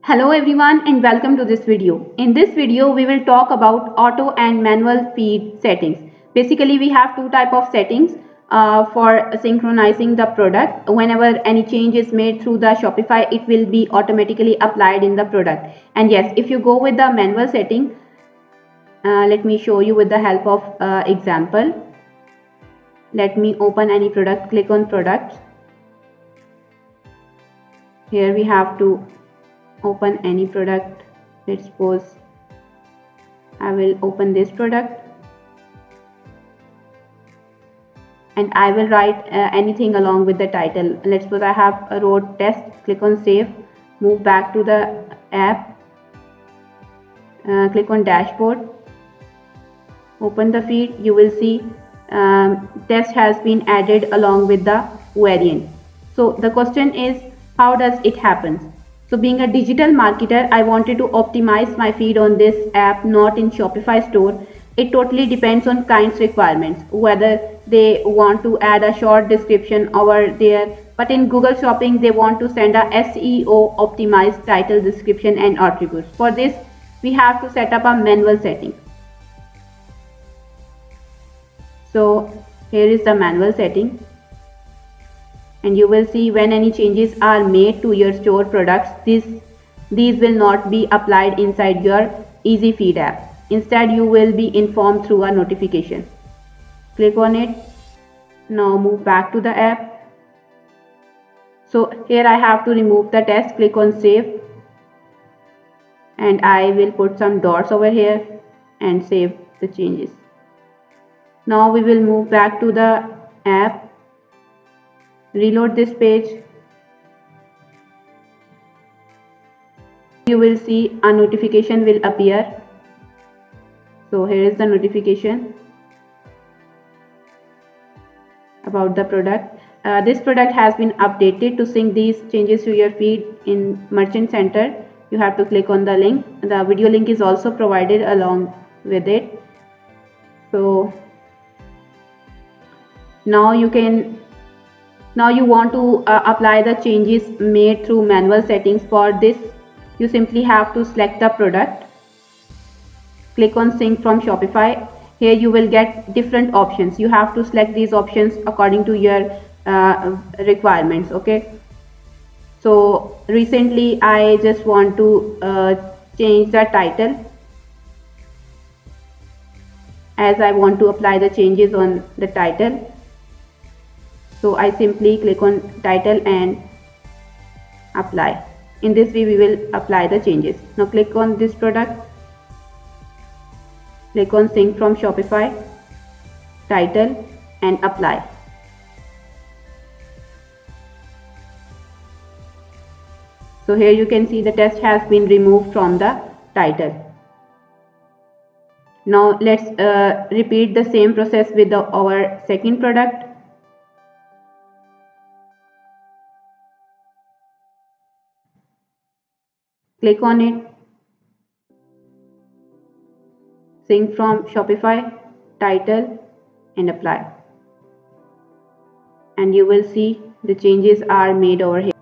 Hello everyone and welcome to this video. In this video we will talk about auto and manual feed settings. Basically we have two type of settings for synchronizing the product. Whenever any change is made through the Shopify, it will be automatically applied in the product. And yes, if you go with the manual setting, let me show you with the help of example. Let me open any product, click on products. Here we have to open any product. Let's suppose I will open this product and I will write anything along with the title. Let's suppose I have a road test. Click on save, move back to the app, click on dashboard, open the feed. You will see test has been added along with the variant. So the question is, how does it happen? So being a digital marketer, I wanted to optimize my feed on this app, not in Shopify store. It totally depends on client's requirements, whether they want to add a short description over there. But in Google Shopping, they want to send a SEO optimized title, description and attributes. For this, we have to set up a manual setting. So here is the manual setting. And you will see when any changes are made to your store products, these will not be applied inside your Easy Feed app. Instead, you will be informed through a notification. Click on it. Now move back to the app. So here I have to remove the test. Click on save. And I will put some dots over here and save the changes. Now we will move back to the app. Reload this page. You will see a notification will appear. So here is the notification about the product. This product has been updated. To sync these changes to your feed in Merchant Center, you have to click on the link. The video link is also provided along with it. So now you want to apply the changes made through manual settings. For this, you simply have to select the product, click on sync from Shopify. Here you will get different options. You have to select these options according to your requirements. Okay, so recently I just want to change the title, as I want to apply the changes on the title. So I simply click on title and apply. In this way we will apply the changes. Now click on this product, click on sync from Shopify, title and apply. So here you can see the text has been removed from the title. Now let's repeat the same process with our second product. Click on it, sync from Shopify, title and apply. And you will see the changes are made over here.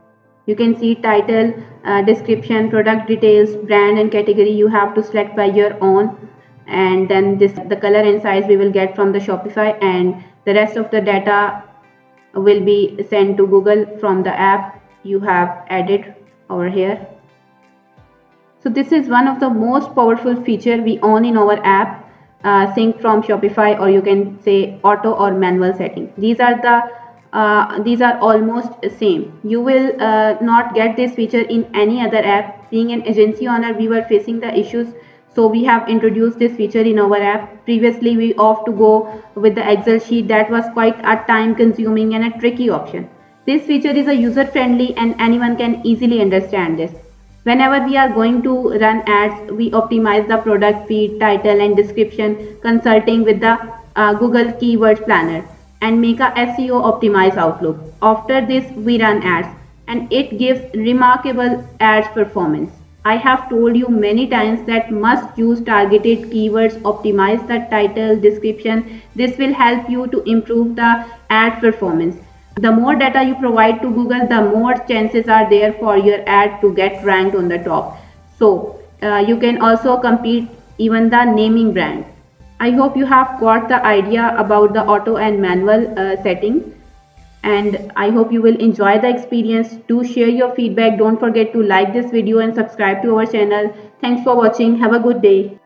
You can see title, description, product details, brand and category. You have to select by your own, and then the color and size we will get from the Shopify, and the rest of the data will be sent to Google from the app you have added over here. So this is one of the most powerful feature we own in our app, sync from Shopify, or you can say auto or manual setting. These are almost same. You will not get this feature in any other app. Being an agency owner, we were facing the issues, so we have introduced this feature in our app. Previously we opt to go with the Excel sheet. That was quite a time consuming and a tricky option. This feature is a user friendly and anyone can easily understand this. Whenever we are going to run ads, we optimize the product feed, title and description, consulting with the Google Keyword Planner, and make a SEO optimized outlook. After this, we run ads and it gives remarkable ads performance. I have told you many times that must use targeted keywords, optimize the title, description. This will help you to improve the ad performance. The more data you provide to Google, the more chances are there for your ad to get ranked on the top. So you can also compete even the naming brand. I hope you have got the idea about the auto and manual setting, and I hope you will enjoy the experience. Do share your feedback. Don't forget to like this video and subscribe to our channel. Thanks for watching. Have a good day.